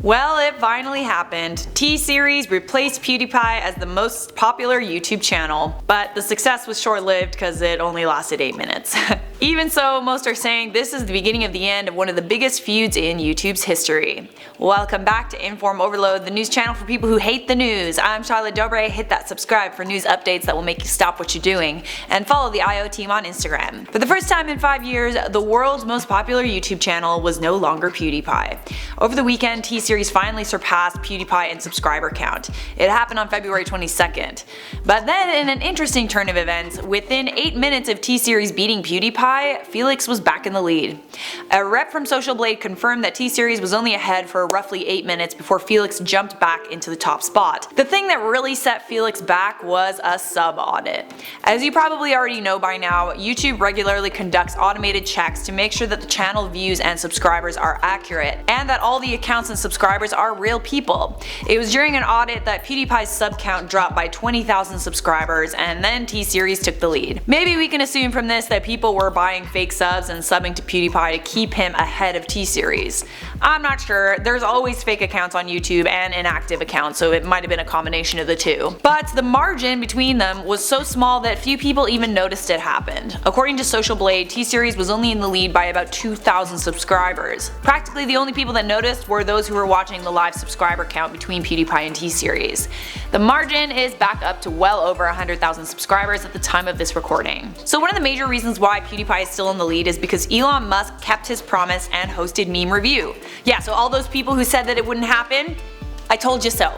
Well, it finally happened. Tseries replaced PewDiePie as the most popular YouTube channel, but the success was short-lived because it only lasted 8 minutes. Even so, most are saying this is the beginning of the end of one of the biggest feuds in YouTube's history. Welcome back to InformOverload, the news channel for people who hate the news. I'm Charlotte Dobre. Hit that subscribe for news updates that will make you stop what you're doing, and follow the IO team on Instagram. For the first time in 5 years, the world's most popular YouTube channel was no longer PewDiePie. Over the weekend, Tseries finally surpassed PewDiePie in subscriber count. It happened on February 22nd. But then, in an interesting turn of events, within 8 minutes of Tseries beating PewDiePie, Felix was back in the lead. A rep from Social Blade confirmed that Tseries was only ahead for roughly 8 minutes before Felix jumped back into the top spot. The thing that really set Felix back was a sub audit. As you probably already know by now, YouTube regularly conducts automated checks to make sure that the channel views and subscribers are accurate, and that all the accounts and subscribers are real people. It was during an audit that PewDiePie's sub count dropped by 20,000 subscribers, and then Tseries took the lead. Maybe we can assume from this that people were buying fake subs and subbing to PewDiePie to keep him ahead of Tseries. I'm not sure. There's always fake accounts on YouTube and inactive accounts, so it might have been a combination of the two. But the margin between them was so small that few people even noticed it happened. According to Social Blade, Tseries was only in the lead by about 2,000 subscribers. Practically the only people that noticed were those who were watching the live subscriber count between PewDiePie and Tseries. The margin is back up to well over 100,000 subscribers at the time of this recording. So one of the major reasons why PewDiePie is still in the lead is because Elon Musk kept his promise and hosted Meme Review. Yeah, so all those people who said that it wouldn't happen, I told you so.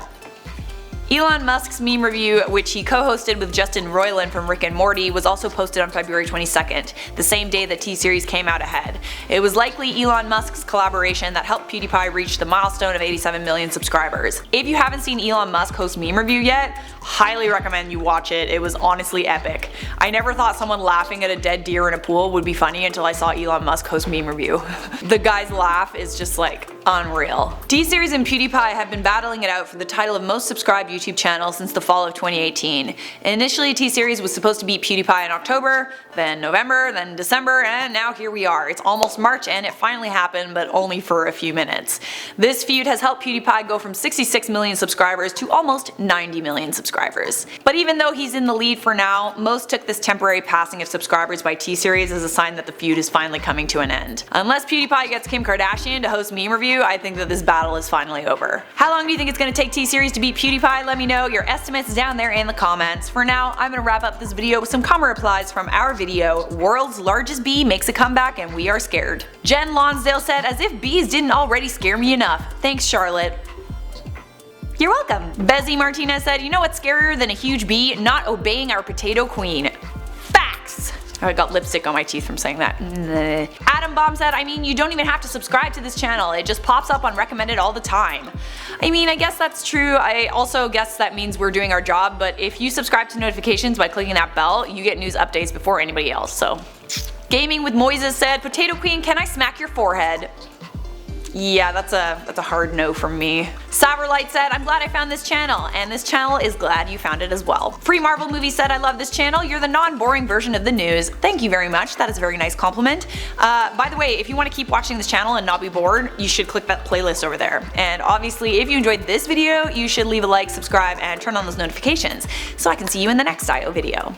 Elon Musk's Meme Review, which he co-hosted with Justin Roiland from Rick and Morty, was also posted on February 22nd, the same day that Tseries came out ahead. It was likely Elon Musk's collaboration that helped PewDiePie reach the milestone of 87 million subscribers. If you haven't seen Elon Musk host Meme Review yet, highly recommend you watch it. It was honestly epic. I never thought someone laughing at a dead deer in a pool would be funny until I saw Elon Musk host Meme Review. The guy's laugh is just like unreal. Tseries and PewDiePie have been battling it out for the title of most subscribed YouTube channel since the fall of 2018. Initially, Tseries was supposed to beat PewDiePie in October, then November, then December, and now here we are. It's almost March and it finally happened, but only for a few minutes. This feud has helped PewDiePie go from 66 million subscribers to almost 90 million subscribers. But even though he's in the lead for now, most took this temporary passing of subscribers by Tseries as a sign that the feud is finally coming to an end. Unless PewDiePie gets Kim Kardashian to host Meme Review, I think that this battle is finally over. How long do you think it's going to take Tseries to beat PewDiePie? Let me know your estimates down there in the comments. For now, I'm going to wrap up this video with some comment replies from our video, World's Largest Bee Makes a Comeback and We Are Scared. Jen Lonsdale said, as if bees didn't already scare me enough. Thanks, Charlotte. You're welcome. Bezzy Martinez said, you know what's scarier than a huge bee? Not obeying our potato queen. Facts! I got lipstick on my teeth from saying that. Adam Bomb said, I mean, you don't even have to subscribe to this channel, it just pops up on recommended all the time. I mean, I guess that's true. I also guess that means we're doing our job, but if you subscribe to notifications by clicking that bell, you get news updates before anybody else, so. Gaming with Moises said, Potato Queen, can I smack your forehead? Yeah, that's a hard no from me. Saverlight said, I'm glad I found this channel, and this channel is glad you found it as well. Free Marvel Movie said, I love this channel, you're the non-boring version of the news. Thank you very much, that is a very nice compliment. By the way, if you want to keep watching this channel and not be bored, you should click that playlist over there. And obviously, if you enjoyed this video, you should leave a like, subscribe, and turn on those notifications, so I can see you in the next IO video.